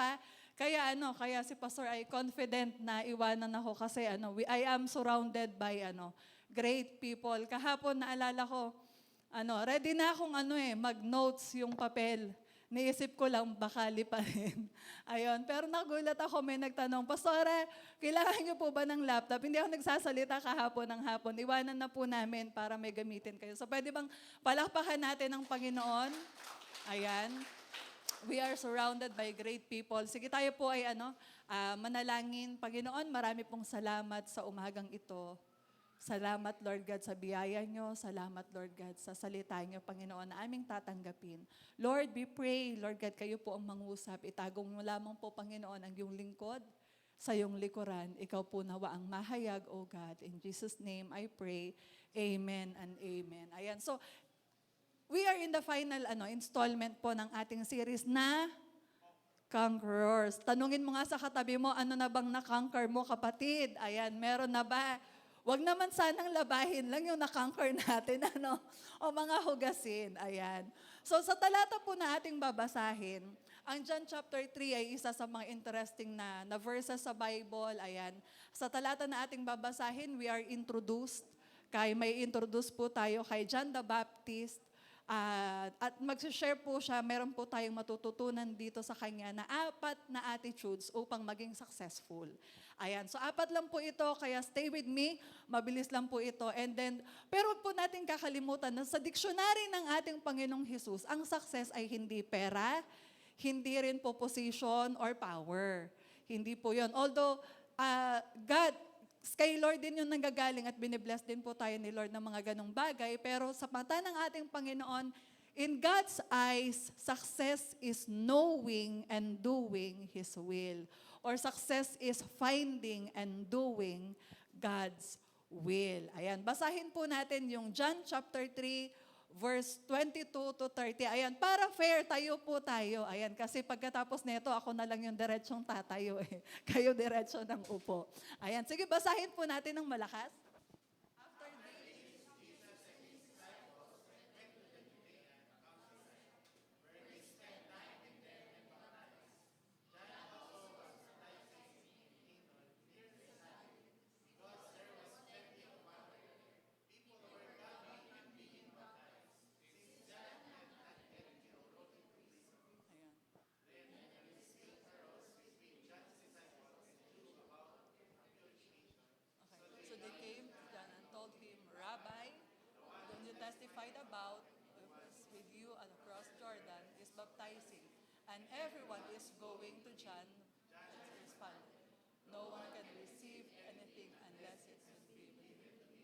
pa. Kaya si Pastor ay confident na iwanan ako kasi I am surrounded by great people. Kahapon naalala ko, ready na akong mag-notes yung papel. Niisip ko lang, baka liparin. Ayun. Pero nagulat ako, may nagtanong, Pastora, kailangan niyo po ba ng laptop? Hindi ako nagsasalita kahapon ng hapon. Iwanan na po namin para may gamitin kayo. So pwede bang palakpakan natin ang Panginoon? Ayan. We are surrounded by great people. Sige, tayo po ay manalangin. Panginoon, marami pong salamat sa umagang ito. Salamat, Lord God, sa biyaya nyo. Salamat, Lord God, sa salita nyo, Panginoon, na aming tatanggapin. Lord, we pray, Lord God, kayo po ang mangusap. Itagong mo lamang po, Panginoon, ang iyong lingkod sa iyong likuran. Ikaw po nawa ang mahayag, O God. In Jesus' name, I pray. Amen and amen. Ayan. So, we are in the final installment po ng ating series na Conquerors. Tanungin mo nga sa katabi mo, ano na bang na-conquer mo, kapatid? Ayan, meron na ba? Huwag naman sanang labahin lang yung na-conquer natin, o mga hugasin. Ayan. So sa talata po na ating babasahin, ang John chapter 3 ay isa sa mga interesting na verses sa Bible. Ayan. Sa talata na ating babasahin, we are introduced. May introduce po tayo kay John the Baptist. At mag-share po siya, meron po tayong matututunan dito sa kanya na 4 na attitudes upang maging successful. Ayan, so 4 lang po ito, kaya stay with me, mabilis lang po ito. And then, pero po natin kakalimutan na sa dictionary ng ating Panginoong Hesus, ang success ay hindi pera, hindi rin po position or power. Hindi po yon. Although, kay Lord din yung nanggagaling at binibless din po tayo ni Lord ng mga ganong bagay. Pero sa mata ng ating Panginoon, in God's eyes, success is knowing and doing His will. Or success is finding and doing God's will. Ayan, basahin po natin yung John chapter 3, verse 22 to 30. Ayan, para fair, tayo po tayo. Ayan, kasi pagkatapos nito, ako na lang yung diretsyong tatayo eh. Kayo diretsyo ng upo. Ayan, sige, basahin po natin ng malakas. After this, ayan. Okay. So they came to John and told him, Rabbi, don't you testified about who was with you at across Jordan is baptizing, and everyone is going to John and is following. No one can receive anything unless it is given. Amen.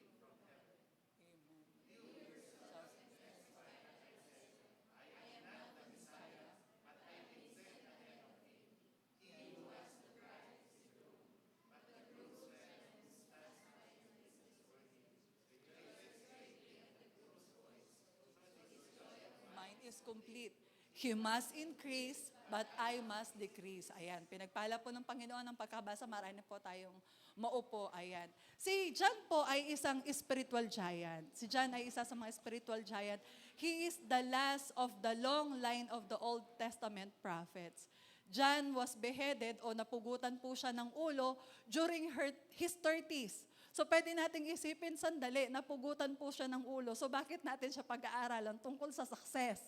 So, mine is complete. He must increase, but I must decrease. Ayan, pinagpala po ng Panginoon ng pagkabasa, marami po tayong maupo. Ayan. Si John po ay isang spiritual giant. Si John ay isa sa mga spiritual giant. He is the last of the long line of the Old Testament prophets. John was beheaded o napugutan po siya ng ulo during his 30s. So pwede nating isipin sandali, napugutan po siya ng ulo. So bakit natin siya pag-aaralan tungkol sa success?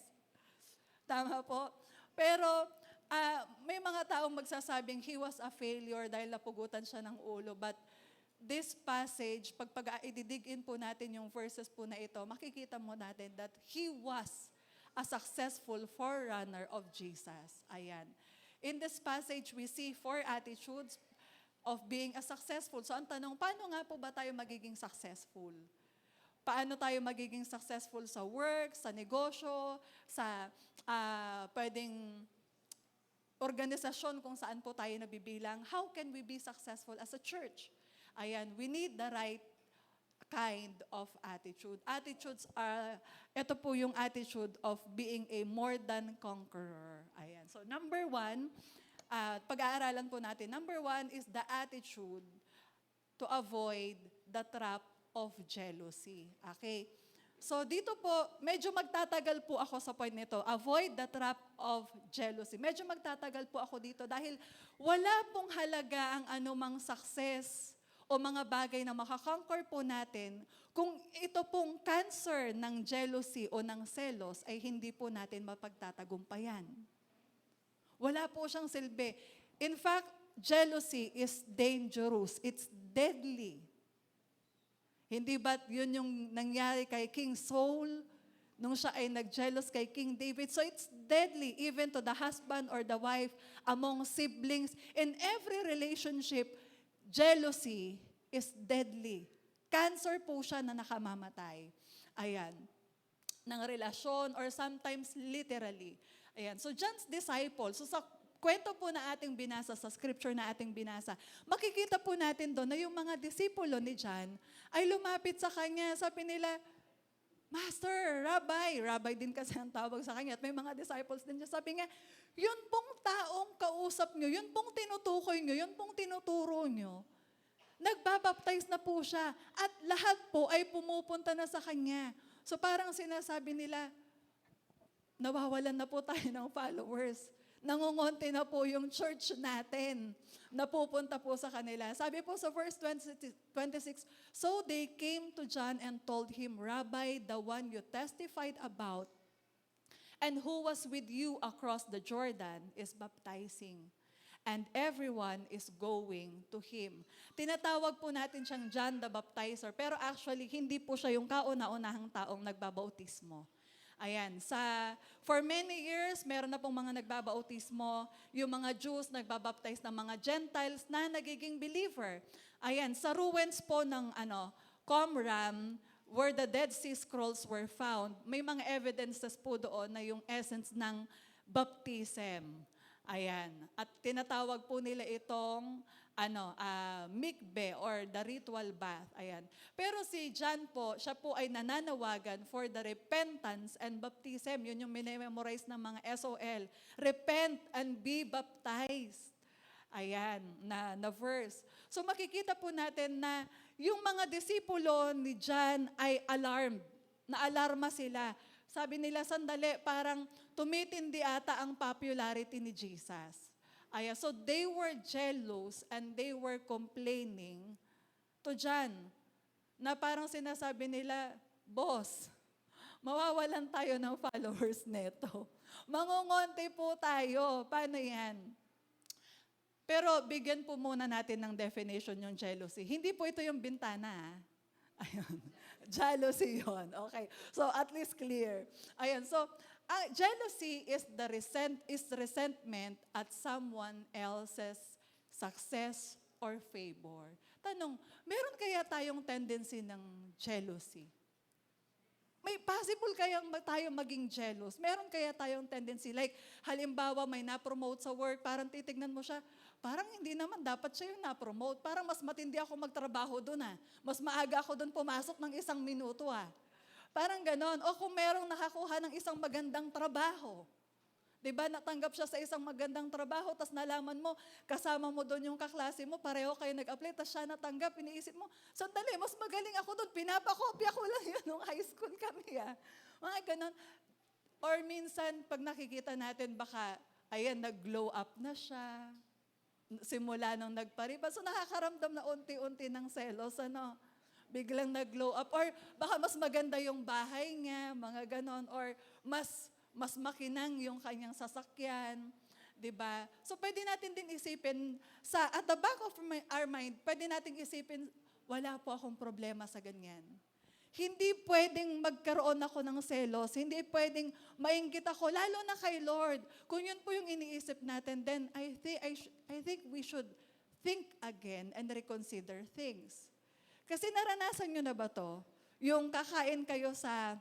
Tama po. Pero may mga taong magsasabing he was a failure dahil napugutan siya ng ulo. But this passage, pag i-dig in po natin yung verses po na ito, makikita mo natin that he was a successful forerunner of Jesus. Ayan. In this passage, we see 4 attitudes of being a successful. So ang tanong, paano nga po ba tayo magiging successful? Paano tayo magiging successful sa work, sa negosyo, sa pwedeng organisasyon kung saan po tayo nabibilang? How can we be successful as a church? Ayan, we need the right kind of attitude. Attitudes are, ito po yung attitude of being a more than conqueror. Ayan. So number 1, pag-aaralan po natin, number 1 is the attitude to avoid the trap of jealousy. Okay? So dito po, medyo magtatagal po ako sa point nito. Avoid the trap of jealousy. Medyo magtatagal po ako dito dahil wala pong halaga ang anumang success o mga bagay na makakonquer po natin kung ito pong cancer ng jealousy o ng selos ay hindi po natin mapagtatagumpayan. Wala po siyang silbi. In fact, jealousy is dangerous. It's deadly. Hindi ba't yun yung nangyari kay King Saul nung siya ay nag-jealous kay King David? So it's deadly even to the husband or the wife, among siblings. In every relationship, jealousy is deadly. Cancer po siya na nakamamatay. Ayan. Ng relasyon or sometimes literally. Ayan. So John's disciple, so sa kwento po na ating binasa, sa scripture na ating binasa, makikita po natin doon na yung mga disipulo ni John ay lumapit sa kanya. Sabi nila, Master, Rabbi din kasi ang tawag sa kanya at may mga disciples din siya. Sabi nga, yun pong taong kausap nyo, yun pong tinutukoy nyo, yun pong tinuturo nyo, nagbabaptize na po siya at lahat po ay pumupunta na sa kanya. So parang sinasabi nila, nawawalan na po tayo ng followers. Nangungonti na po yung church natin. Napupunta po sa kanila. Sabi po sa verse 26, so they came to John and told him, Rabbi, the one you testified about and who was with you across the Jordan is baptizing. And everyone is going to him. Tinatawag po natin siyang John the Baptizer, pero actually, hindi po siya yung kauna-unahang taong nagbabautismo. Ayan, for many years, meron na pong mga nagbabautismo, yung mga Jews nagbabaptize ng mga Gentiles na nagiging believer. Ayan, sa ruins po ng Qumran, where the Dead Sea Scrolls were found, may mga evidences po doon na yung essence ng baptism. Ayan, at tinatawag po nila itong mikbe or the ritual bath. Ayan. Pero si John po, siya po ay nananawagan for the repentance and baptism. Yun yung minememorize ng mga SOL. Repent and be baptized. Ayan, na verse. So makikita po natin na yung mga disipulo ni John ay alarmed. Na-alarma sila. Sabi nila, sandali, parang tumitindi ata ang popularity ni Jesus. Ayan, so they were jealous and they were complaining to John na parang sinasabi nila, Boss, mawawalan tayo ng followers neto. Mangungonti po tayo. Paano yan? Pero bigyan po muna natin ng definition yung jealousy. Hindi po ito yung bintana. Ayun. Jealousy yon. Okay. So at least clear. Ayun. So jealousy is resentment at someone else's success or favor. Tanong, meron kaya tayong tendency ng jealousy? May possible kayang tayo maging jealous? Meron kaya tayong tendency? Like, halimbawa, may na-promote sa work, parang titignan mo siya, parang hindi naman dapat siya yung na-promote. Parang mas matindi ako magtrabaho doon Mas maaga ako doon pumasok ng 1 minuto Parang ganon. O kung merong nakakuha ng isang magandang trabaho. Diba, natanggap siya sa isang magandang trabaho, tas nalaman mo, kasama mo doon yung kaklase mo, pareho kayo nag-apply, tas siya natanggap, iniisip mo, sandali, mas magaling ako doon, pinapakopya ko lang yun nung high school kami Mga ganon. Or minsan, pag nakikita natin, baka, ayan, nag-glow up na siya, simula nung nagpariba. So nakakaramdam na unti-unti ng selos, biglang nag-glow up. Or baka mas maganda yung bahay niya, mga ganon. Or mas makinang yung kanyang sasakyan. Diba? So pwede natin din isipin, at the back of our mind, pwede natin isipin, wala po akong problema sa ganyan. Hindi pwedeng magkaroon ako ng selos, hindi pwedeng mainggit ako, lalo na kay Lord. Kung yun po yung iniisip natin, then I think we should think again and reconsider things. Kasi naranasan nyo na ba to? Yung kakain kayo sa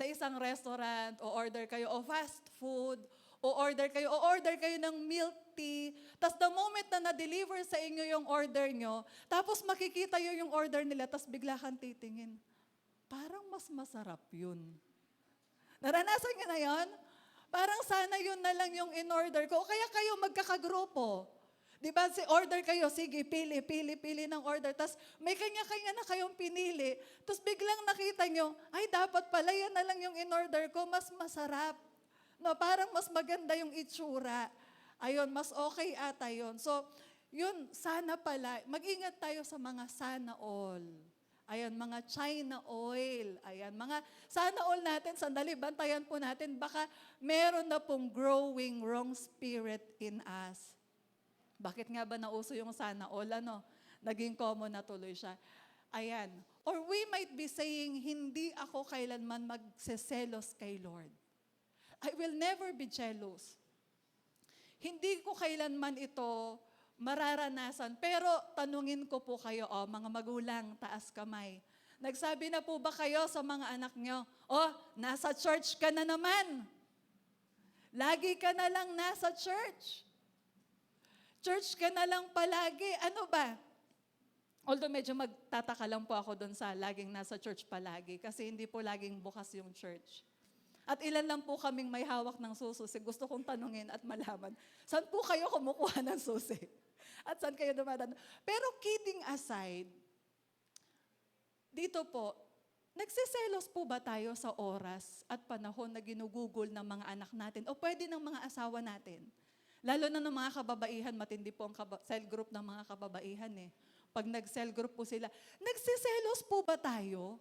isang restaurant, o order kayo o fast food, o order kayo ng milk tea, tapos the moment na na-deliver sa inyo yung order nyo, tapos makikita yung order nila, tapos bigla kang titingin, parang mas masarap yun. Naranasan nyo na yun? Parang sana yun na lang yung in-order ko, o kaya kayo magkakagrupo. Di ba, order kayo, sige, pili ng order. Tapos may kanya-kanya na kayong pinili. Tapos biglang nakita nyo, ay dapat pala yan na lang yung in-order ko, mas masarap. No, parang mas maganda yung itsura. Ayun, mas okay ata yun. So, yun, sana pala, mag-ingat tayo sa mga sana all. Ayan, mga China oil. Ayan, mga sana all natin, sandali, bantayan po natin, baka meron na pong growing wrong spirit in us. Bakit nga ba nauso yung sana all, ano? Naging common na tuloy siya. Ayan. Or we might be saying, hindi ako kailanman magseselos kay Lord. I will never be jealous. Hindi ko kailanman ito mararanasan. Pero tanungin ko po kayo, mga magulang, taas kamay. Nagsabi na po ba kayo sa mga anak nyo, nasa church ka na naman. Lagi ka na lang nasa church. Church ka na lang palagi. Ano ba? Although medyo magtataka lang po ako doon sa laging nasa church palagi kasi hindi po laging bukas yung church. At ilan lang po kaming may hawak ng susi. Gusto kong tanungin at malaman, saan po kayo kumukuha ng susi? At saan kayo dumadaan? Pero kidding aside, dito po, nagsiselos po ba tayo sa oras at panahon na ginugugol ng mga anak natin o pwede ng mga asawa natin? Lalo na ng mga kababaihan, matindi po ang cell group ng mga kababaihan eh. Pag nag-cell group po sila, nagsiselos po ba tayo?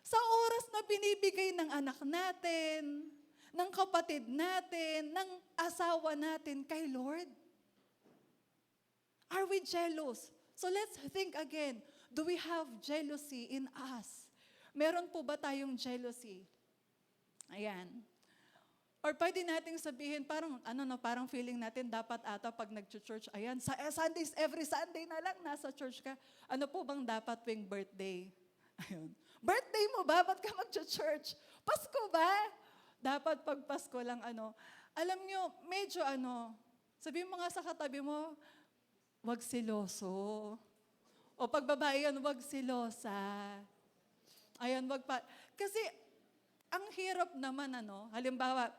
Sa oras na binibigay ng anak natin, ng kapatid natin, ng asawa natin kay Lord? Are we jealous? So let's think again. Do we have jealousy in us? Meron po ba tayong jealousy? Ayan. Or pwede nating sabihin, parang feeling natin dapat ata pag nag-church, ayan, Sundays, every Sunday na lang nasa church ka. Ano po bang dapat tuwing birthday? Ayun. Birthday mo ba? Ba't ka mag-church? Pasko ba? Dapat pag Pasko lang Alam nyo, medyo sabihin mo nga sa katabi mo, wag siloso. O pag babae yan, wag silosa. Ayan, wag pa. Kasi, ang hirap naman, halimbawa,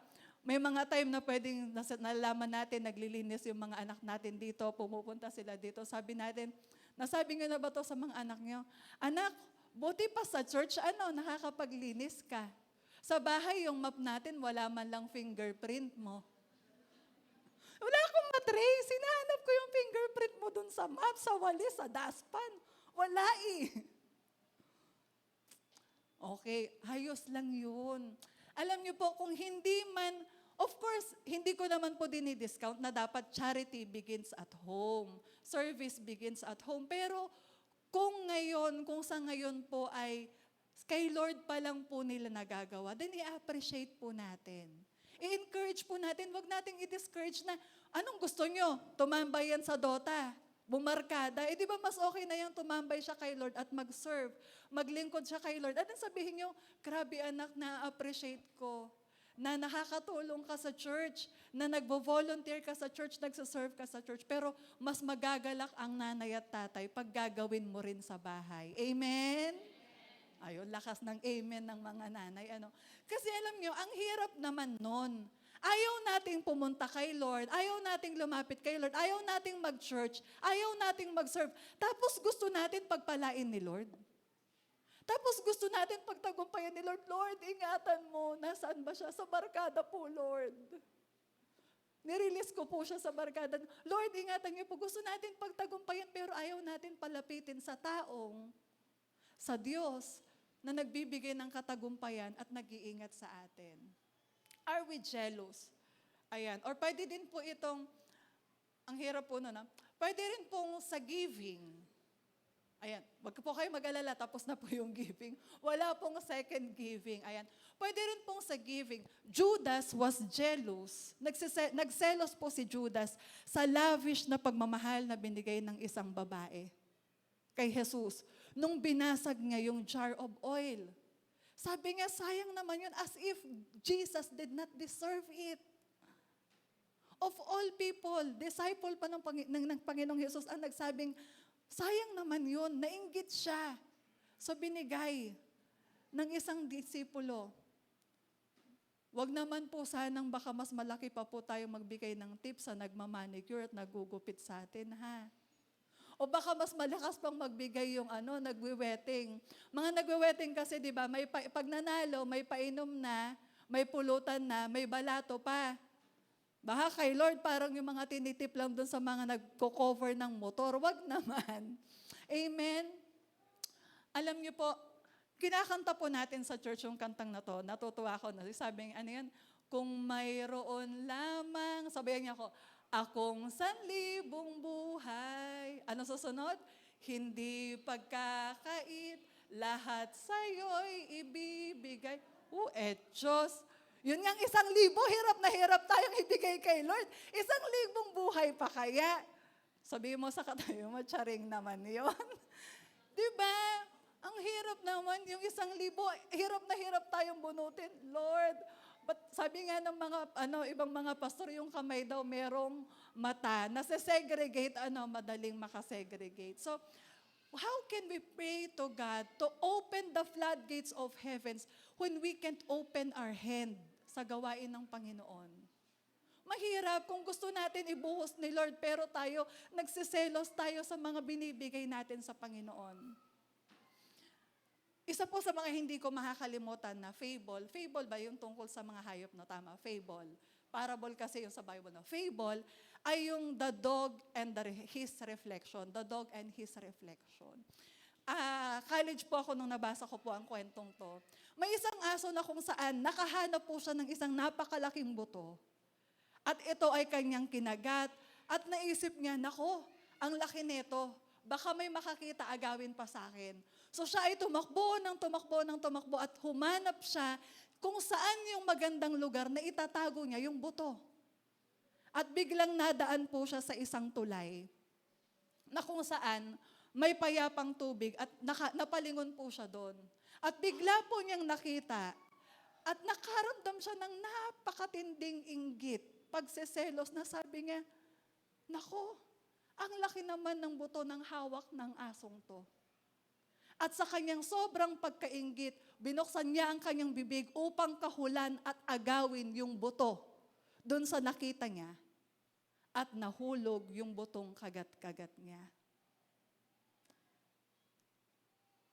may mga time na pwedeng nalalaman natin, naglilinis yung mga anak natin dito, pumupunta sila dito. Sabi natin, nasabi nga na ba to sa mga anak nyo? Anak, buti pa sa church, nakakapaglinis ka. Sa bahay, yung map natin, wala man lang fingerprint mo. Wala akong matrace. Hinahanap ko yung fingerprint mo dun sa map, sa walis, sa dustpan. Wala eh. Okay, ayos lang yun. Alam niyo po, kung hindi man, of course, hindi ko naman po dinidiscount na dapat charity begins at home. Service begins at home. Pero kung sa ngayon po ay kay Lord pa lang po nila nagagawa, then i-appreciate po natin. I-encourage po natin, wag nating i-discourage na, anong gusto nyo? Tumambay yan sa Dota, bumarkada. Di ba mas okay na yung tumambay siya kay Lord at mag-serve, maglingkod siya kay Lord. At sabihin nyo, grabe anak, na-appreciate ko na nakakatulong ka sa church, na nagvo-volunteer ka sa church, nagsaserve ka sa church, pero mas magagalak ang nanay at tatay pag gagawin mo rin sa bahay. Amen? Ayun, lakas ng amen ng mga nanay. Kasi alam nyo, ang hirap naman nun. Ayaw nating pumunta kay Lord, ayaw nating lumapit kay Lord, ayaw nating mag-church, ayaw nating mag-serve. Tapos gusto natin pagpalain ni Lord. Tapos gusto natin pagtagumpayan ni Lord, Lord, ingatan mo, nasaan ba siya? Sa barkada po, Lord. Nirelease ko po siya sa barkada. Lord, ingatan niyo po, gusto natin pagtagumpayan, pero ayaw natin palapitin sa taong, sa Diyos, na nagbibigay ng katagumpayan at nag-iingat sa atin. Are we jealous? Ayan. Or pwede din po itong, ang hirap po pwede rin pong sa giving. Ayan. Wag po kayo mag-alala, tapos na po yung giving. Wala pong second giving. Ayan. Pwede rin pong sa giving. Judas was jealous. Nagselos po si Judas sa lavish na pagmamahal na binigay ng isang babae kay Jesus. Nung binasag niya yung jar of oil. Sabi niya, sayang naman yun, as if Jesus did not deserve it. Of all people, disciple pa ng Panginoong Jesus ang nagsabing, sayang naman yun, nainggit siya. So binigay ng isang disipulo. Wag naman po sanang baka mas malaki pa po tayo magbigay ng tips sa nagmamanicure at nagugupit sa atin, ha? O baka mas malakas pang magbigay yung nagwe-wedding. Mga nagwe-wedding kasi, di ba, pag nanalo, may painom na, may pulutan na, may balato pa. Baka kay Lord, parang yung mga tinitip lang doon sa mga nagko-cover ng motor. Wag naman. Amen? Alam niyo po, kinakanta po natin sa church yung kantang na to. Natutuwa ako. Sabi yan? Kung mayroon lamang, sabayan niya ako, akong sanlibong buhay. Ano susunod? Hindi pagkakait, lahat sa'yo'y ibibigay. Diyos. Yun nga 1,000, hirap na hirap tayong ibigay kay Lord. 1,000 buhay pa kaya? Sabihin mo sa katayo mo, charing naman yun. Diba? Ang hirap naman, yung 1,000, hirap na hirap tayong bunutin. Lord, but sabi nga ng mga ibang mga pastor, yung kamay daw merong mata, nasa-segregate, madaling makasegregate. So, how can we pray to God to open the floodgates of heavens when we can't open our hand sa gawain ng Panginoon? Mahirap kung gusto natin ibuhos ni Lord, pero tayo, nagsiselos tayo sa mga binibigay natin sa Panginoon. Isa po sa mga hindi ko makakalimutan na fable. Fable ba yung tungkol sa mga hayop, no? Tama, fable. Parable kasi yung sa Bible, no? Fable ay yung the dog and his reflection. The dog and his reflection. College po ako nung nabasa ko po ang kwentong to. May isang aso na kung saan nakahanap po siya ng isang napakalaking buto. At ito ay kanyang kinagat. At naisip niya, nako, ang laki nito. Baka may makakita, agawin pa sa akin. So siya ay tumakbo at humanap siya kung saan yung magandang lugar na itatago niya yung buto. At biglang nadaan po siya sa isang tulay na kung saan may payapang tubig at napalingon po siya doon. At bigla po niyang nakita at nakaramdam siya ng napakatinding inggit, pagseselos na sabi niya, nako, ang laki naman ng buto ng hawak ng asong to. At sa kanyang sobrang pagkainggit, binuksan niya ang kanyang bibig upang kahulan at agawin yung buto doon sa nakita niya. At nahulog yung butong kagat-kagat niya.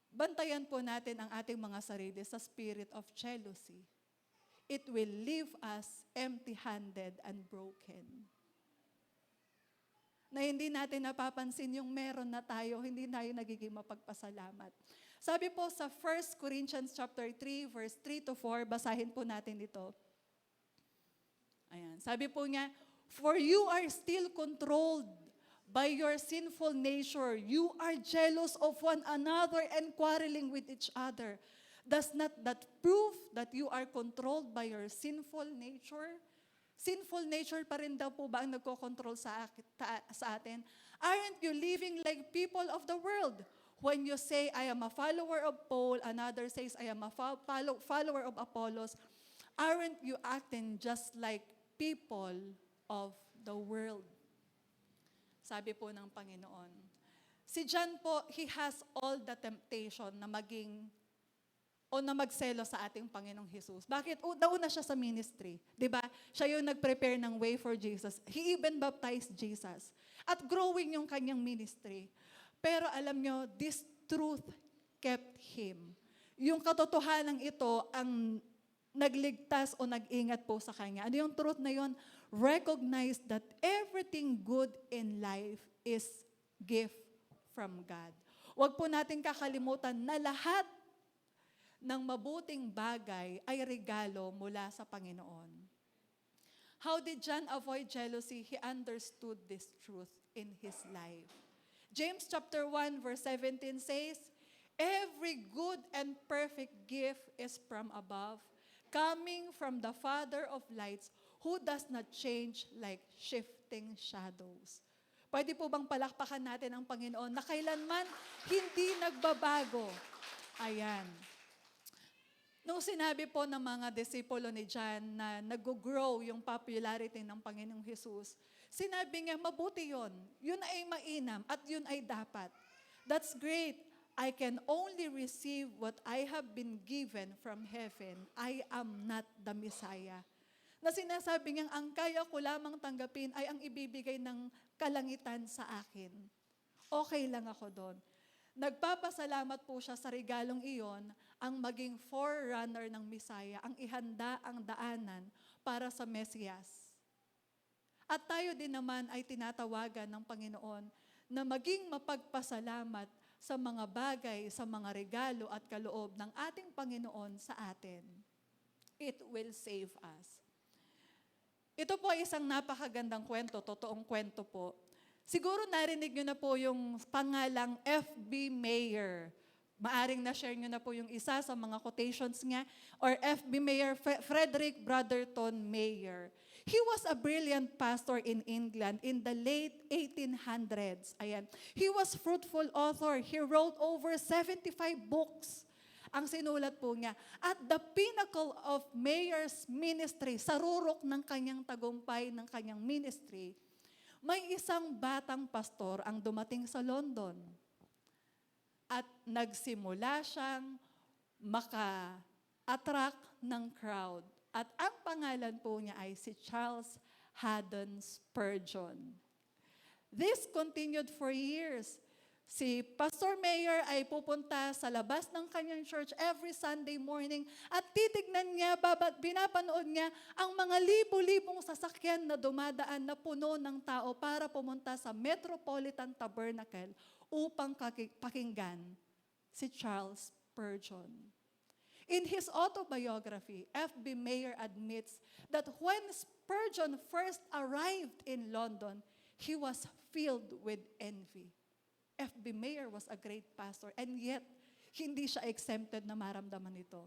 Bantayan po natin ang ating mga sarili sa spirit of jealousy. It will leave us empty-handed and broken. Na hindi natin napapansin yung meron na tayo, hindi tayo nagiging mapagpasalamat. Sabi po sa 1 Corinthians chapter 3, verse 3 to 4, basahin po natin ito. Ayan. Sabi po niya, for you are still controlled by your sinful nature. You are jealous of one another and quarreling with each other. Does not that prove that you are controlled by your sinful nature? Sinful nature pa rin daw po ba ang nagko-control sa atin? Aren't you living like people of the world? When you say, I am a follower of Paul, another says, I am a follower of Apollos, aren't you acting just like people of the world? Sabi po ng Panginoon. Si John po, he has all the temptation na na magselo sa ating Panginoong Jesus. Bakit? Nauna siya sa ministry. Diba? Siya yung nag-prepare ng way for Jesus. He even baptized Jesus. At growing yung kanyang ministry. Pero alam nyo, this truth kept him. Yung katotohanan ito ang nagligtas o nag-ingat po sa kanya. Ano yung truth na yun? Recognize that everything good in life is gift from God. Huwag po natin kakalimutan na lahat ng mabuting bagay ay regalo mula sa Panginoon. How did John avoid jealousy? He understood this truth in his life. James chapter 1 verse 17 says, every good and perfect gift is from above, coming from the Father of lights, who does not change like shifting shadows. Pwede po bang palakpakan natin ang Panginoon na kailanman hindi nagbabago? Ayan. Nung sinabi po ng mga disipulo ni John na nag-grow yung popularity ng Panginoong Jesus, sinabi niya, mabuti yun. Yun ay mainam at yun ay dapat. That's great. I can only receive what I have been given from heaven. I am not the Messiah. Na sinasabi niyang ang kaya ko lamang tanggapin ay ang ibibigay ng kalangitan sa akin. Okay lang ako doon. Nagpapasalamat po siya sa regalong iyon, ang maging forerunner ng Messiah, ang ihanda ang daanan para sa Mesiyas. At tayo din naman ay tinatawagan ng Panginoon na maging mapagpasalamat sa mga bagay, sa mga regalo at kaloob ng ating Panginoon sa atin. It will save us. Ito po ay isang napakagandang kwento, totoong kwento po. Siguro narinig nyo na po yung pangalang F.B. Meyer. Maaring na-share nyo na po yung isa sa mga quotations niya, or F.B. Meyer, Frederick Brotherton Meyer. He was a brilliant pastor in England in the late 1800s. Ayan. He was fruitful author. He wrote over 75 books. Ang sinulat po niya. At the pinnacle of Meyer's ministry, sa rurok ng kanyang tagumpay ng kanyang ministry, may isang batang pastor ang dumating sa London. At nagsimula siyang maka-attract ng crowd. At ang pangalan po niya ay si Charles Haddon Spurgeon. This continued for years. Si Pastor Meyer ay pupunta sa labas ng kanyang church every Sunday morning at titignan niya, binapanood niya ang mga libo-libong sasakyan na dumadaan na puno ng tao para pumunta sa Metropolitan Tabernacle upang pakinggan si Charles Spurgeon. In his autobiography, F.B. Meyer admits that when Spurgeon first arrived in London, he was filled with envy. F.B. Meyer was a great pastor, and yet, hindi siya exempted na maramdaman ito.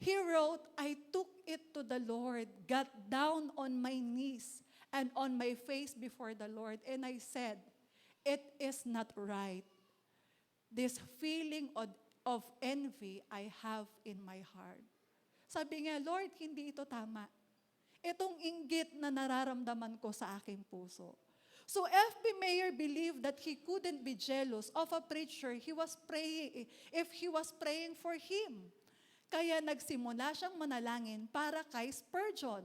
He wrote, I took it to the Lord, got down on my knees, and on my face before the Lord, and I said, it is not right. This feeling of envy I have in my heart. Sabi niya, Lord, hindi ito tama. Itong inggit na nararamdaman ko sa aking puso. So F.B. Meyer believed that he couldn't be jealous of a preacher he was praying if he was praying for him. Kaya nagsimula siyang manalangin para kay Spurgeon.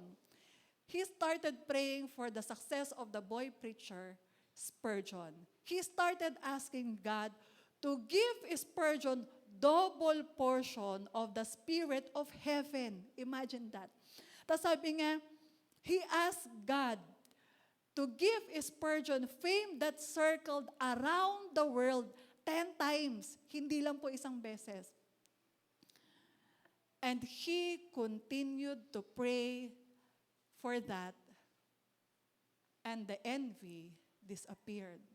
He started praying for the success of the boy preacher, Spurgeon. He started asking God to give Spurgeon double portion of the Spirit of heaven. Imagine that. Tapos sabi niya, he asked God to give Spurgeon fame that circled around the world 10 times. Hindi lang po isang beses. And he continued to pray for that. And the envy disappeared.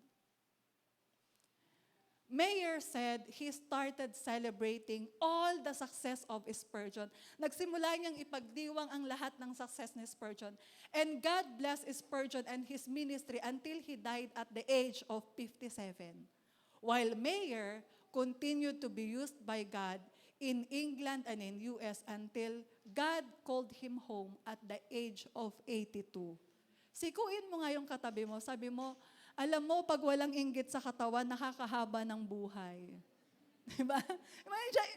Meyer said he started celebrating all the success of Spurgeon. Nagsimula niyang ipagdiwang ang lahat ng success ni Spurgeon. And God blessed Spurgeon and his ministry until he died at the age of 57. While Meyer continued to be used by God in England and in US until God called him home at the age of 82. Sikuin mo nga yung katabi mo, sabi mo, alam mo, pag walang inggit sa katawan, nakakahaba ng buhay. Diba? Imagine,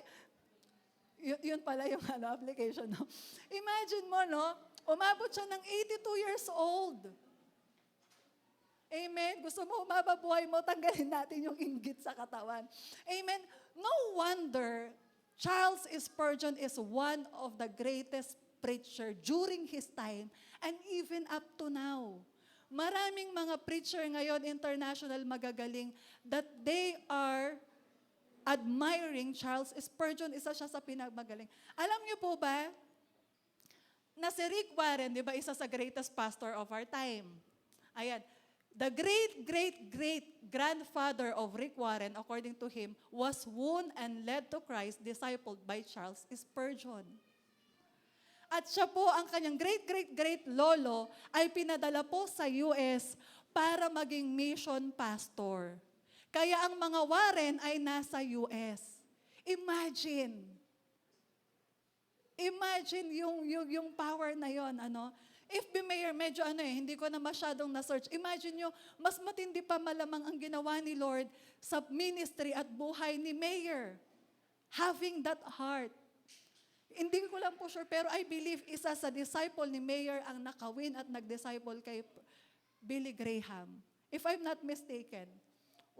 yun pala yung application. No? Imagine mo, no? Umabot siya ng 82 years old. Amen? Gusto mo umaba buhay mo, tanggalin natin yung inggit sa katawan. Amen? No wonder, Charles Spurgeon is one of the greatest preacher during his time and even up to now. Maraming mga preacher ngayon, international magagaling, that they are admiring Charles Spurgeon. Isa siya sa pinagmagaling. Alam niyo po ba, na si Rick Warren, di ba, isa sa greatest pastor of our time. Ayan. The great-great-great-grandfather of Rick Warren, according to him, was won and led to Christ, discipled by Charles Spurgeon. At siya po, ang kanyang great-great-great lolo, ay pinadala po sa US para maging mission pastor. Kaya ang mga Warren ay nasa US. Imagine yung power na yon, ano? FB Mayor, medyo hindi ko na masyadong na-search. Imagine nyo, mas matindi pa malamang ang ginawa ni Lord sa ministry at buhay ni Mayor. Having that heart. Hindi ko lang po sure, pero I believe isa sa disciple ni Mayor ang nakawin at nag-disciple kay Billy Graham. If I'm not mistaken.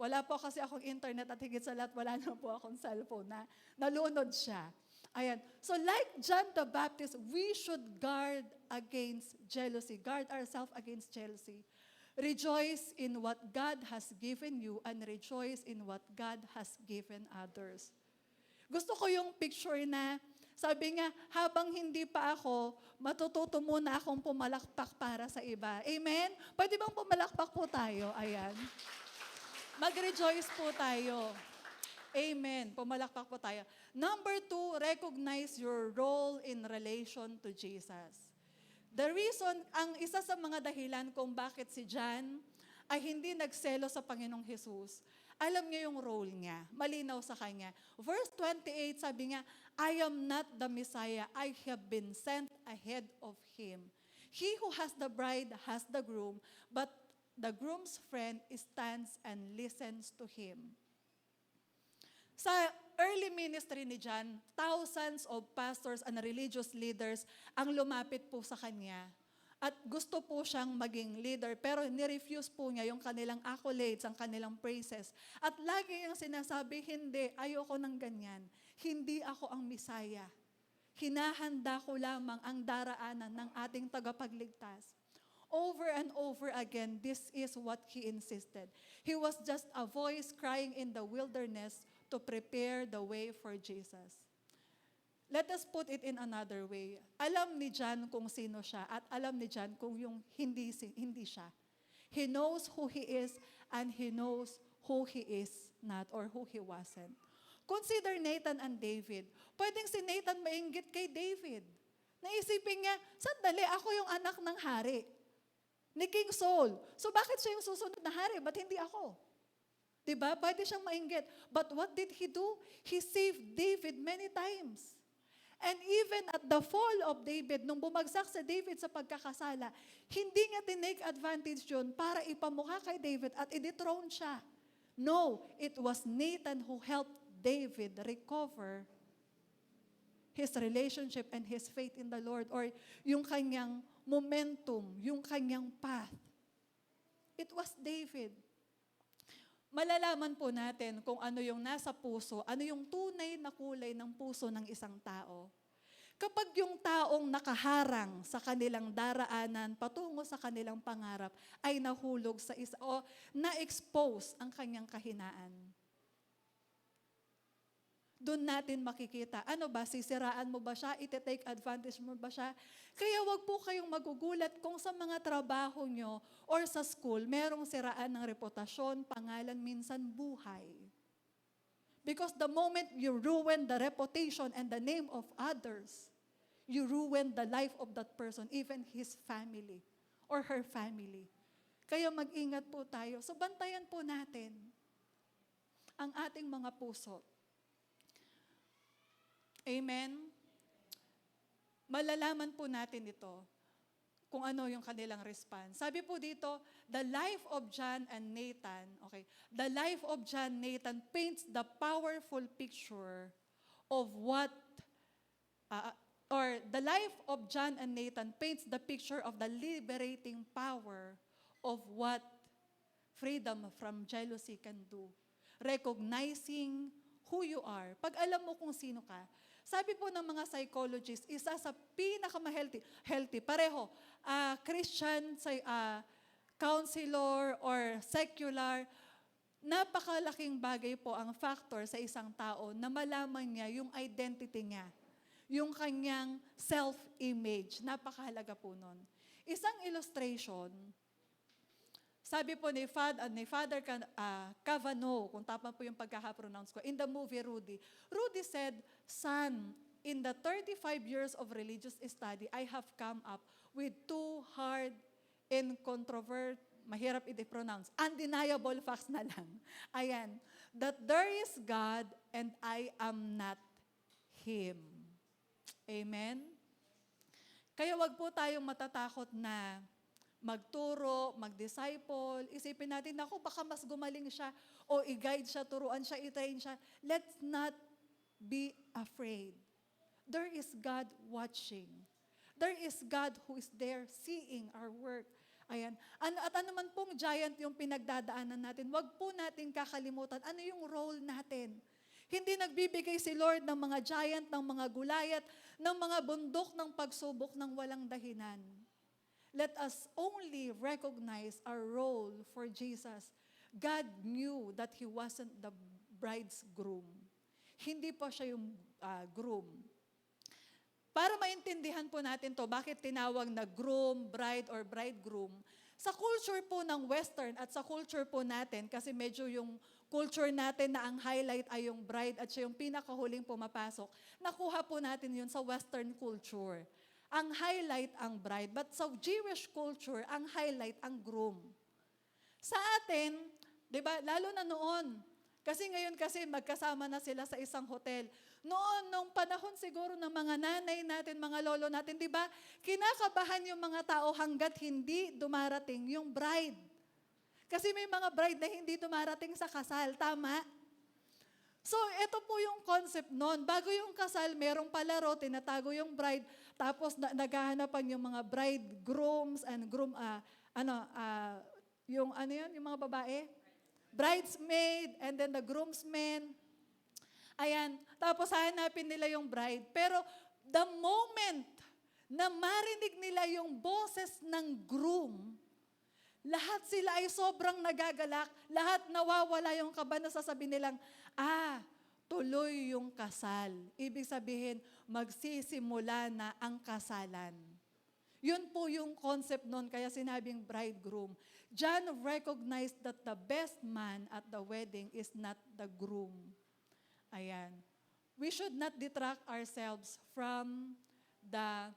Wala po kasi akong internet at higit sa lahat, wala na po akong cellphone na nalunod siya. Ayan. So like John the Baptist, we should guard against jealousy. Guard ourselves against jealousy. Rejoice in what God has given you and rejoice in what God has given others. Gusto ko yung picture na, sabi nga, habang hindi pa ako, matututo muna akong pumalakpak para sa iba. Amen? Pwede bang pumalakpak po tayo? Ayan. Mag-rejoice po tayo. Amen. Pumalakpak po tayo. Number 2, recognize your role in relation to Jesus. The reason, ang isa sa mga dahilan kung bakit si John ay hindi nagselo sa Panginoong Jesus, alam niya yung role niya. Malinaw sa kanya. Verse 28, sabi niya, I am not the Messiah. I have been sent ahead of Him. He who has the bride has the groom, but the groom's friend stands and listens to him. Sa early ministry ni John, thousands of pastors and religious leaders ang lumapit po sa kanya. At gusto po siyang maging leader, pero nirefuse po niya yung kanilang accolades, ang kanilang praises. At lagi yung sinasabi, hindi, ayoko ng ganyan. Hindi ako ang Messiah. Hinahanda ko lamang ang daraanan ng ating tagapagligtas. Over and over again, this is what he insisted. He was just a voice crying in the wilderness to prepare the way for Jesus. Let us put it in another way. Alam ni John kung sino siya at alam ni John kung yung hindi siya. He knows who he is and he knows who he is not or who he wasn't. Consider Nathan and David. Pwedeng si Nathan mainggit kay David. Naisipin niya, sandali, ako yung anak ng hari ni King Saul. So bakit siya yung susunod na hari? Ba't hindi ako? Diba? Pwede siyang mainggit. But what did he do? He saved David many times. And even at the fall of David, nung bumagsak si David sa pagkakasala, hindi niya tinake advantage yun para ipamukha kay David at i-dethrone siya. No, it was Nathan who helped David recover his relationship and his faith in the Lord, or yung kanyang momentum, yung kanyang path. It was David. Malalaman po natin kung ano yung nasa puso, ano yung tunay na kulay ng puso ng isang tao. Kapag yung taong nakaharang sa kanilang daraanan patungo sa kanilang pangarap ay nahulog sa isa o na-expose ang kanyang kahinaan. Doon natin makikita, ano ba, sisiraan mo ba siya? Ite-take advantage mo ba siya? Kaya wag po kayong magugulat kung sa mga trabaho nyo or sa school, merong siraan ng reputasyon, pangalan, minsan buhay. Because the moment you ruin the reputation and the name of others, you ruin the life of that person, even his family or her family. Kaya mag-ingat po tayo. So bantayan po natin ang ating mga puso. Amen? Malalaman po natin ito kung ano yung kanilang response. Sabi po dito, the life of John and Nathan, okay, the life of John Nathan paints the powerful picture of what, or the life of John and Nathan paints the picture of the liberating power of what freedom from jealousy can do. Recognizing who you are. Pag alam mo kung sino ka, sabi po ng mga psychologists, isa sa healthy, pareho, Christian, counselor, or secular, napakalaking bagay po ang factor sa isang tao na malaman niya yung identity niya, yung kanyang self-image. Napakahalaga po nun. Isang illustration, sabi po ni Father Cavanaugh, kung tama po yung pagkaka-pronounce ko, in the movie Rudy said, "Son, in the 35 years of religious study, I have come up with two hard and mahirap i-pronounce, undeniable facts na lang. Ayan, that there is God and I am not Him." Amen? Kaya wag po tayong matatakot na magturo, mag-disciple. Isipin natin, naku, baka mas gumaling siya o i-guide siya, turuan siya, i-train siya. Let's not be afraid. There is God watching. There is God who is there seeing our work. Ayan. At ano man pong giant yung pinagdadaanan natin, wag po natin kakalimutan ano yung role natin. Hindi nagbibigay si Lord ng mga giant, ng mga gulayat, ng mga bundok ng pagsubok ng walang dahilan. Let us only recognize our role for Jesus. God knew that He wasn't the bride's groom. Hindi pa siya yung groom. Para maintindihan po natin to, bakit tinawag na groom, bride, or bridegroom, sa culture po ng Western at sa culture po natin, kasi medyo yung culture natin na ang highlight ay yung bride at siya yung pinakahuling pumapasok, nakuha po natin yun sa Western culture. Ang highlight ang bride, but sa Jewish culture, ang highlight ang groom. Sa atin, di ba, lalo na noon, kasi ngayon kasi magkasama na sila sa isang hotel. Noon, nung panahon siguro ng mga nanay natin, mga lolo natin, di ba, kinakabahan yung mga tao hanggat hindi dumarating yung bride. Kasi may mga bride na hindi dumarating sa kasal, tama? So, ito po yung concept noon. Bago yung kasal, merong palaro, tinatago yung bride, tapos naghahanapan yung mga bridegrooms and yung mga babae? Bridesmaid, and then the groomsmen. Ayan, tapos hahanapin nila yung bride. Pero the moment na marinig nila yung boses ng groom, lahat sila ay sobrang nagagalak, lahat nawawala yung kaba na sasabihin nilang, tuloy yung kasal. Ibig sabihin, magsisimula na ang kasalan. Yun po yung concept nun, kaya sinabing bridegroom. John recognized that the best man at the wedding is not the groom. Ayan. We should not detract ourselves from the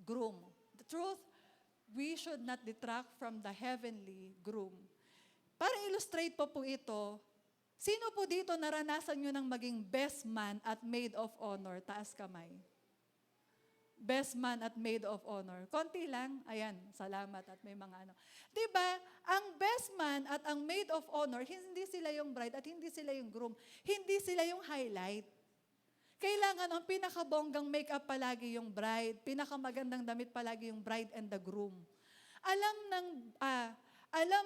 groom. The truth, we should not detract from the heavenly groom. Para illustrate po ito, sino po dito naranasan nyo ng maging best man at maid of honor? Taas kamay. Best man at maid of honor. Konti lang. Ayan, salamat at may mga Diba, ang best man at ang maid of honor, hindi sila yung bride at hindi sila yung groom. Hindi sila yung highlight. Kailangan ang pinakabonggang makeup palagi yung bride, pinakamagandang damit palagi yung bride and the groom. Alam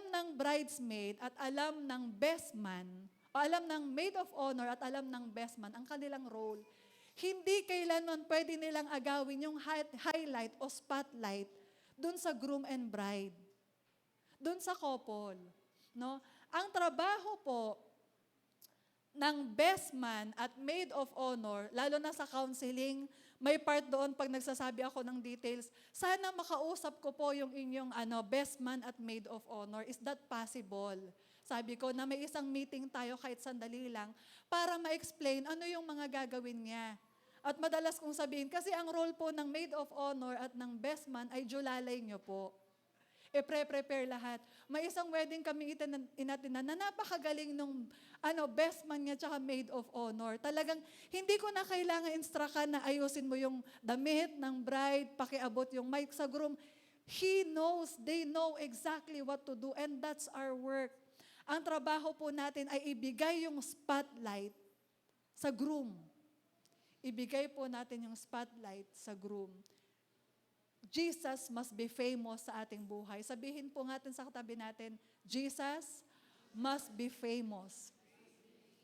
ng bridesmaid at alam ng best man, o alam ng maid of honor at alam ng best man ang kanilang role. Hindi kailanman pwede nilang agawin yung highlight o spotlight dun sa groom and bride. Dun sa couple. No? Ang trabaho po ng best man at maid of honor, lalo na sa counseling, may part doon pag nagsasabi ako ng details, sana makausap ko po yung inyong best man at maid of honor. Is that possible? Sabi ko na may isang meeting tayo kahit sandali lang para ma-explain ano yung mga gagawin niya. At madalas kong sabihin, kasi ang role po ng maid of honor at ng best man ay julalay nyo po. Prepare lahat. May isang wedding kami inatinan na napakagaling nung best man niya tsaka maid of honor. Talagang hindi ko na kailangan instrukan na ayusin mo yung damit ng bride, pakiabot yung mic sa groom. He knows, they know exactly what to do, and that's our work. Ang trabaho po natin ay ibigay yung spotlight sa groom. Ibigay po natin yung spotlight sa groom. Jesus must be famous sa ating buhay. Sabihin po natin sa katabi natin, Jesus must be famous.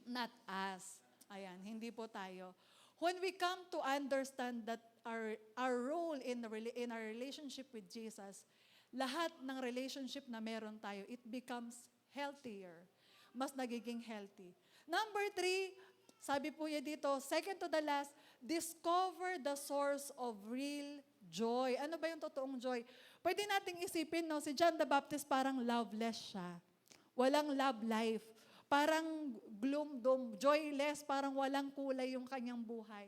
Not us. Ayan, hindi po tayo. When we come to understand that our role in our relationship with Jesus, lahat ng relationship na meron tayo, it becomes healthier. Mas nagiging healthy. Number 3, sabi po niya dito, second to the last, discover the source of real joy. Ano ba yung totoong joy? Pwede nating isipin, si John the Baptist parang loveless siya. Walang love life. Parang gloom, doom, joyless, parang walang kulay yung kanyang buhay.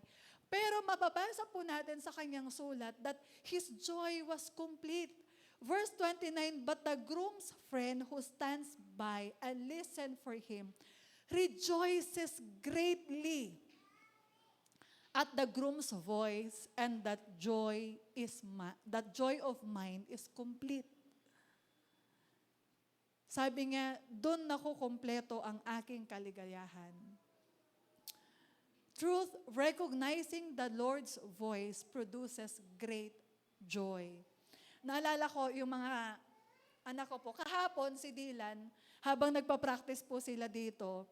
Pero mababasa po natin sa kanyang sulat that his joy was complete. Verse 29, but the groom's friend who stands by and listen for him rejoices greatly. at the groom's voice, and that joy of mine is complete. Sabi nga, doon nakukumpleto ang aking kaligayahan. Truth, recognizing the Lord's voice produces great joy. Naalala ko yung mga anak ko po, kahapon si Dylan, habang nagpa-practice po sila dito,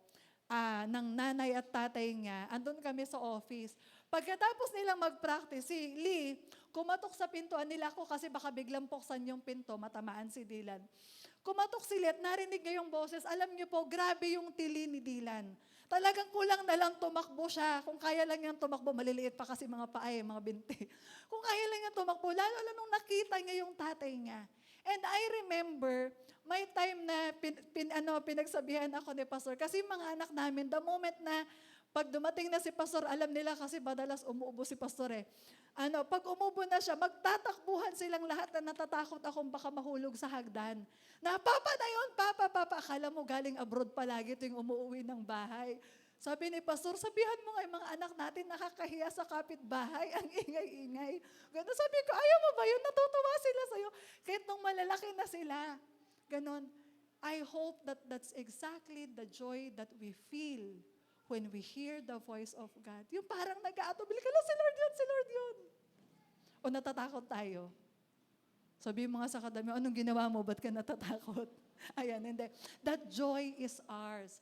ng nanay at tatay niya, andun kami sa office. Pagkatapos nilang mag-practice, si Lee, kumatok sa pintuan nila ako kasi baka biglang buksan yung pinto, matamaan si Dylan. Kumatok sila at narinig niya yung boses. Alam niyo po, grabe yung tili ni Dylan. Talagang kulang na lang tumakbo siya. Kung kaya lang niyang tumakbo, maliliit pa kasi mga paay, mga binti. Kung kaya lang niyang tumakbo, lalo nung nakita niya yung tatay niya. And I remember, may time na pinagsabihan ako ni Pastor. Kasi mga anak namin, the moment na pag dumating na si Pastor, alam nila kasi madalas umuubo si Pastor eh. Pag umubo na siya, magtatakbuhan silang lahat na natatakot akong baka mahulog sa hagdan. Papa na yun, Papa. Akala mo galing abroad palagi ito yung umuwi ng bahay. Sabi ni Pastor, sabihan mo nga yung mga anak natin nakakahiya sa kapitbahay, ang ingay-ingay. Ganon, sabi ko, ayaw mo ba yun? Natutuwa sila sa'yo. Kahit nung malalaki na sila. Ganon. I hope that that's exactly the joy that we feel when we hear the voice of God. Yung parang nag-aatubili ka lang, si Lord yun. O natatakot tayo. Sabi mo nga sa kadami, anong ginawa mo? Ba't ka natatakot? Ayan, hindi. That joy is ours.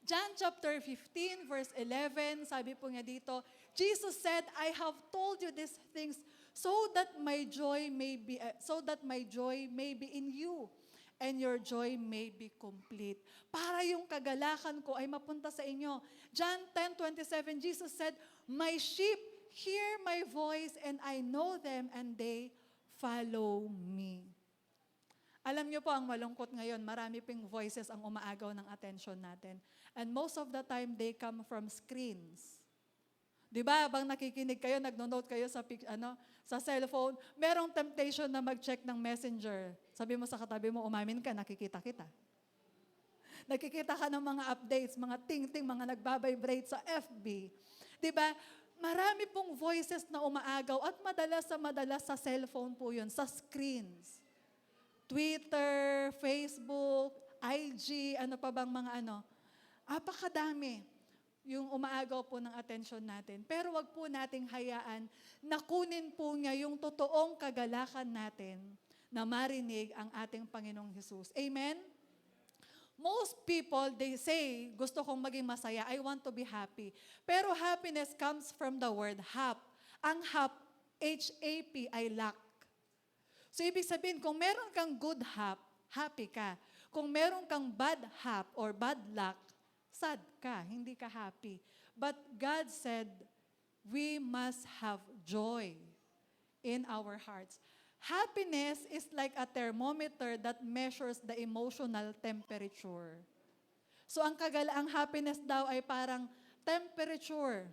John chapter 15, verse 11, sabi po nga dito, Jesus said, I have told you these things so that my joy may be in you and your joy may be complete. Para yung kagalakan ko ay mapunta sa inyo. John 10:27, Jesus said, my sheep hear my voice and I know them and they follow me. Alam niyo po, ang malungkot ngayon, marami ping voices ang umaagaw ng attention natin. And most of the time, they come from screens. Di ba, habang nakikinig kayo, nagno-note kayo sa cellphone, merong temptation na mag-check ng messenger. Sabi mo sa katabi mo, umamin ka, nakikita kita. Nakikita ka ng mga updates, mga ting-ting, mga nagbabibrate sa FB. Di ba? Marami pong voices na umaagaw at madalas sa cellphone po yun, sa screens. Twitter, Facebook, IG, ano pa bang mga apakadami yung umaagaw po ng atensyon natin. Pero wag po nating hayaan na kunin po niya yung totoong kagalakan natin na marinig ang ating Panginoong Hesus. Amen? Most people, they say, gusto kong maging masaya, I want to be happy. Pero happiness comes from the word hap. Ang hap, H-A-P, ay lack. So, ibig sabihin, kung meron kang good hap, happy ka. Kung meron kang bad hap or bad luck, sad ka, hindi ka happy. But God said, we must have joy in our hearts. Happiness is like a thermometer that measures the emotional temperature. So, ang happiness daw ay parang temperature.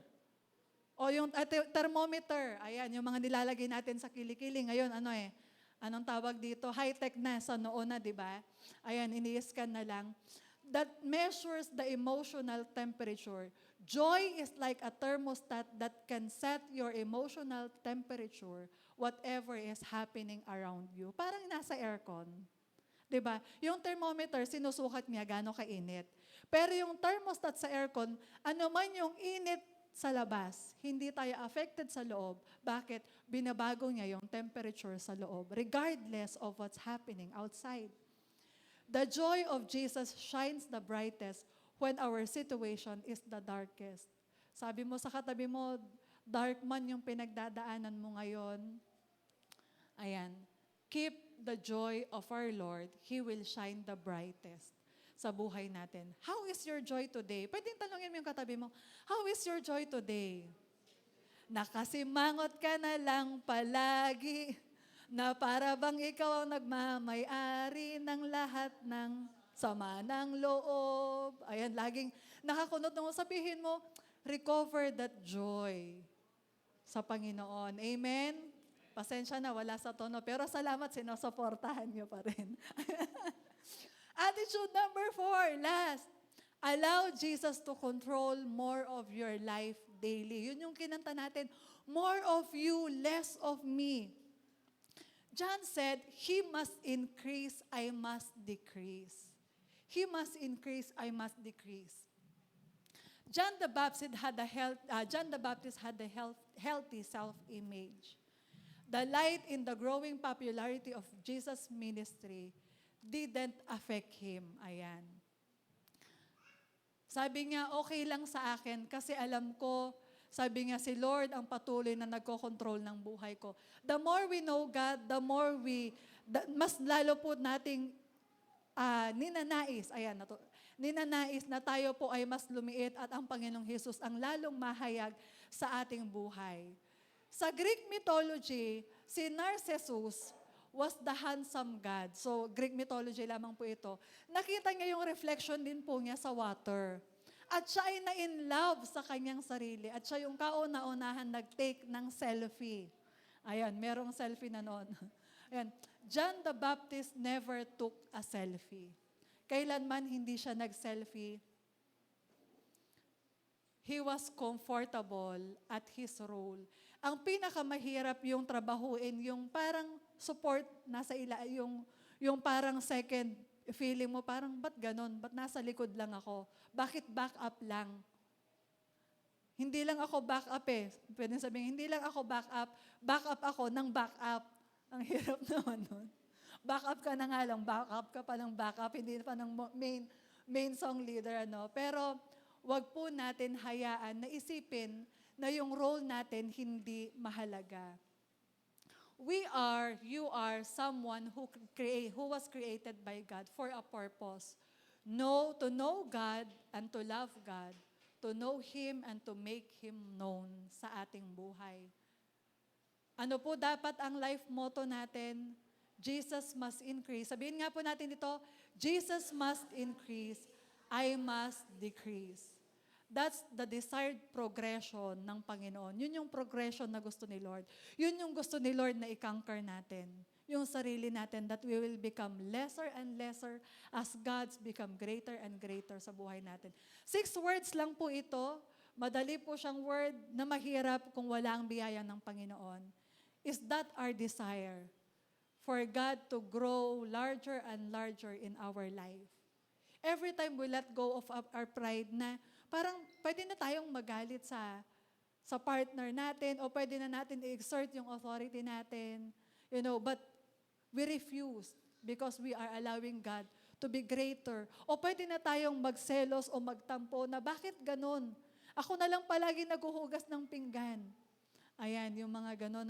O yung thermometer, ayan, yung mga nilalagay natin sa kilikili. Ngayon, anong tawag dito? High-tech na sa noon na, di ba? Ayan, ini-scan na lang. That measures the emotional temperature. Joy is like a thermostat that can set your emotional temperature whatever is happening around you. Parang nasa aircon. Di ba? Yung thermometer, sinusukat niya gaano kainit. Pero yung thermostat sa aircon, ano man yung init sa labas, hindi tayo affected sa loob. Bakit? Binabago niya yung temperature sa loob, regardless of what's happening outside. The joy of Jesus shines the brightest when our situation is the darkest. Sabi mo sa katabi mo, dark man yung pinagdadaanan mo ngayon. Ayan. Keep the joy of our Lord. He will shine the brightest sa buhay natin. How is your joy today? Pwedeng tanongin mo yung katabi mo, how is your joy today? Nakasimangot ka na lang palagi, na para bang ikaw ang nagmamay-ari ng lahat ng sama ng loob. Ayan, laging nakakunot mo, sabihin mo, recover that joy sa Panginoon. Amen? Pasensya na, wala sa tono. Pero salamat, sinusuportahan niyo pa rin. Attitude number 4, last. Allow Jesus to control more of your life daily. Yun yung kinanta natin, more of you, less of me. John said, He must increase, I must decrease. He must increase, I must decrease. John the Baptist had a healthy self-image. The light in the growing popularity of Jesus' ministry didn't affect him. Ayan. Sabi niya, okay lang sa akin kasi alam ko, sabi niya, si Lord ang patuloy na nagko-control ng buhay ko. The more we know God, the more mas lalo po nating ninanais na tayo po ay mas lumiit at ang Panginoong Hesus ang lalong mahayag sa ating buhay. Sa Greek mythology, si Narcissus was the handsome god. So, Greek mythology lamang po ito. Nakita niya yung reflection din po niya sa water. At siya ay na-in love sa kanyang sarili. At siya yung kauna-unahan nag-take ng selfie. Ayan, merong selfie na noon. Ayan, John the Baptist never took a selfie. Kailanman hindi siya nag-selfie. He was comfortable at his role. Ang pinakamahirap yung trabahuin, yung parang support nasa yung parang second feeling mo, parang ba't ganon? Ba't nasa likod lang ako? Bakit back up lang? Hindi lang ako back up eh. Pwede sabihin, hindi lang ako back up ako ng back up. Ang hirap naman nun. Back up ka na nga lang, back up ka pa ng back up, hindi pa ng main song leader. Pero wag po natin hayaan na isipin na yung role natin hindi mahalaga. You are someone who was created by God for a purpose. To know God and to love God, to know Him and to make Him known sa ating buhay. Ano po dapat ang life motto natin? Jesus must increase. Sabihin nga po natin dito, Jesus must increase, I must decrease. That's the desired progression ng Panginoon. Yun yung progression na gusto ni Lord. Yun yung gusto ni Lord na i-conquer natin. Yung sarili natin, that we will become lesser and lesser as God's become greater and greater sa buhay natin. 6 words lang po ito. Madali po siyang word na mahirap kung wala ang biyaya ng Panginoon. Is that our desire? For God to grow larger and larger in our life. Every time we let go of our pride na parang pwede na tayong magalit sa partner natin o pwede na natin i-exert yung authority natin, but we refuse because we are allowing God to be greater. O pwede na tayong magselos o magtampo na bakit ganun? Ako na lang palagi naghuhugas ng pinggan. Ayan, yung mga ganun,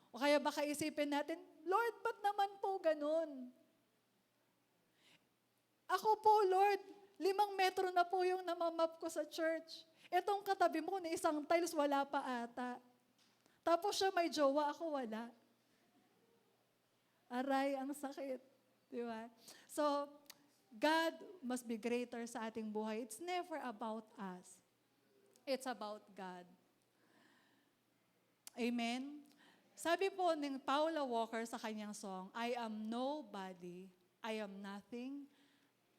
O kaya baka isipin natin, Lord, ba't naman po ganun? Ako po, Lord, 5 metro na po yung namamap ko sa church. Itong katabi mo, na isang tiles, wala pa ata. Tapos siya may jowa, ako wala. Aray, ang sakit. Di ba? So, God must be greater sa ating buhay. It's never about us. It's about God. Amen? Sabi po ng Paula Walker sa kanyang song, I am nobody, I am nothing,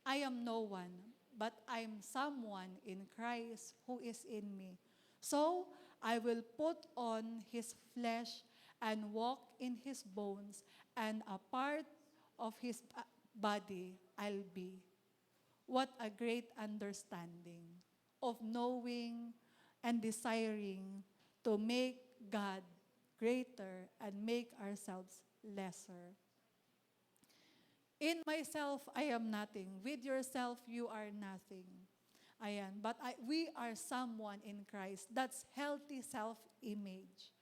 I am no one, but I'm someone in Christ who is in me. So, I will put on His flesh and walk in His bones, and a part of His body I'll be. What a great understanding of knowing and desiring to make God greater and make ourselves lesser. In myself, I am nothing. With yourself, you are nothing. Ayan. But we are someone in Christ. That's healthy self-image.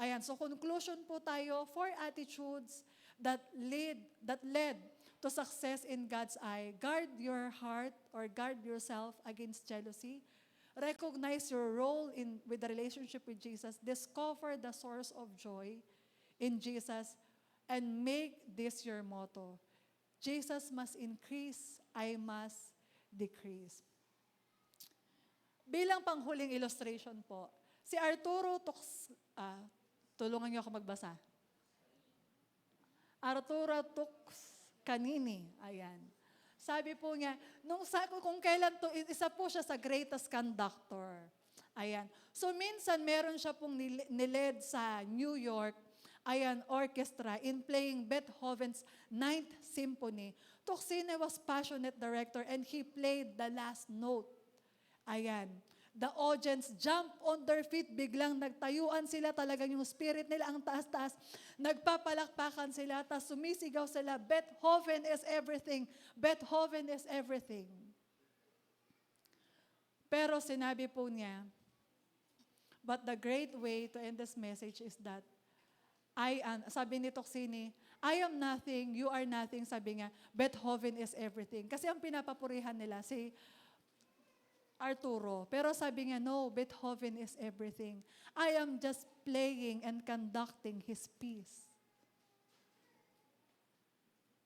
Ayan. So conclusion po tayo, 4 attitudes that led to success in God's eye. Guard your heart or guard yourself against jealousy. Recognize your role with the relationship with Jesus. Discover the source of joy in Jesus and make this your motto. Jesus must increase, I must decrease. Bilang panghuling illustration po, si Arturo tulungan niyo ako magbasa. Arturo Toscanini, ayan. Sabi po niya, kung kailan to, isa po siya sa greatest conductor. Ayan. So minsan meron siya pong niled sa New York, ayan, orchestra in playing Beethoven's Ninth Symphony. Toksine was passionate director and he played the last note. Ayan. The audience jumped on their feet, biglang nagtayuan sila, talagang yung spirit nila ang taas-taas, nagpapalakpakan sila, tas sumisigaw sila, Beethoven is everything, Beethoven is everything. Pero sinabi po niya, but the great way to end this message is that, sabi ni Toksini, I am nothing, you are nothing, sabi nga, Beethoven is everything. Kasi ang pinapapurihan nila, si Arturo. Pero sabi niya, no, Beethoven is everything. I am just playing and conducting his piece.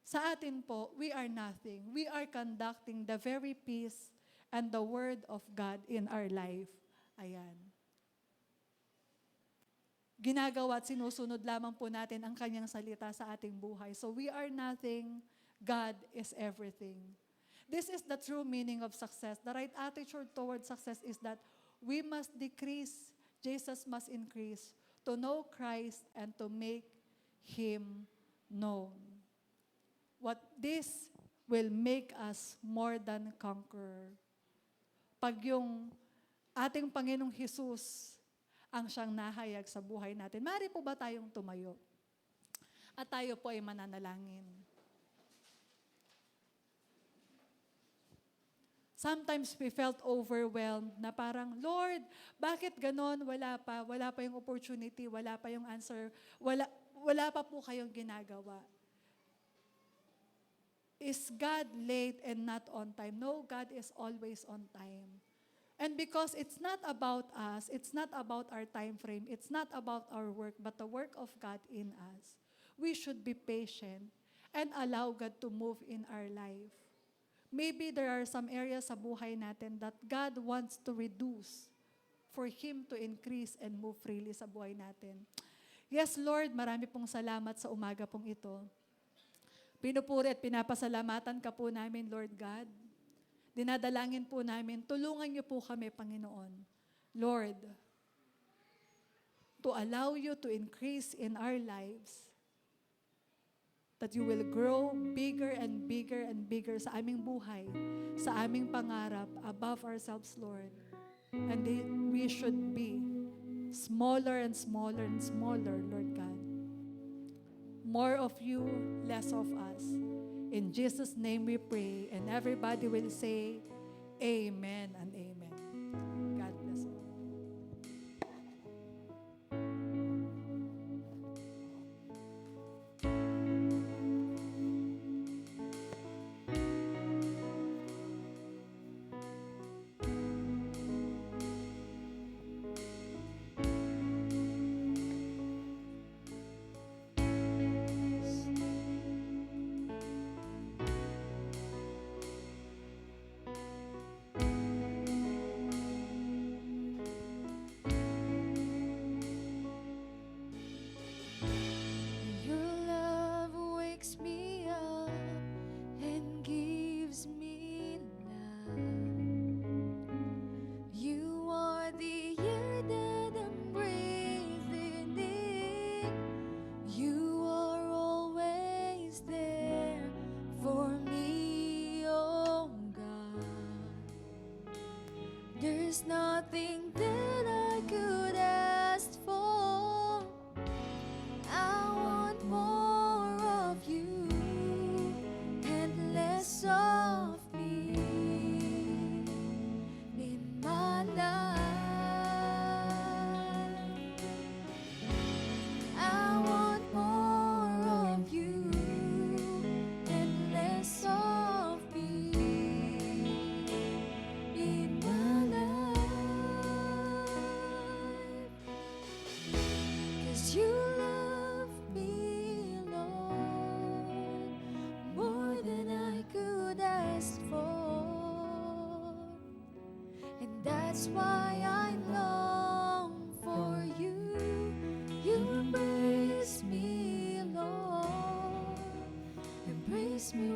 Sa atin po, we are nothing. We are conducting the very piece and the word of God in our life. Ayan. Ginagawa at sinusunod lamang po natin ang kanyang salita sa ating buhay. So we are nothing. God is everything. This is the true meaning of success. The right attitude towards success is that we must decrease, Jesus must increase, to know Christ and to make Him known. What this will make us more than conqueror. Pag yung ating Panginoong Jesus ang siyang nahayag sa buhay natin, maaari po ba tayong tumayo? At tayo po ay mananalangin. Sometimes we felt overwhelmed na parang, Lord, bakit ganon? Wala pa yung opportunity, wala pa yung answer, wala pa po kayong ginagawa. Is God late and not on time? No, God is always on time. And because it's not about us, it's not about our time frame, it's not about our work, but the work of God in us, we should be patient and allow God to move in our life. Maybe there are some areas sa buhay natin that God wants to reduce for Him to increase and move freely sa buhay natin. Yes, Lord, marami pong salamat sa umaga pong ito. Pinupuri at pinapasalamatan ka po namin, Lord God. Dinadalangin po namin, tulungan niyo po kami, Panginoon. Lord, to allow you to increase in our lives, that you will grow bigger and bigger and bigger sa aming buhay, sa aming pangarap, above ourselves, Lord. And we should be smaller and smaller and smaller, Lord God. More of you, less of us. In Jesus' name we pray, and everybody will say, Amen and Amen. God bless you. Your love wakes me up and gives me life. You are the air that I'm breathing in. You are always there for me, oh God. There's nothing that I could ask for. I want more of you and less of me in my life. I want more of you and less of me in my life. 'Cause you love me, Lord, more than I could ask for. And that's why I long for you. You embrace me, Lord. Embrace me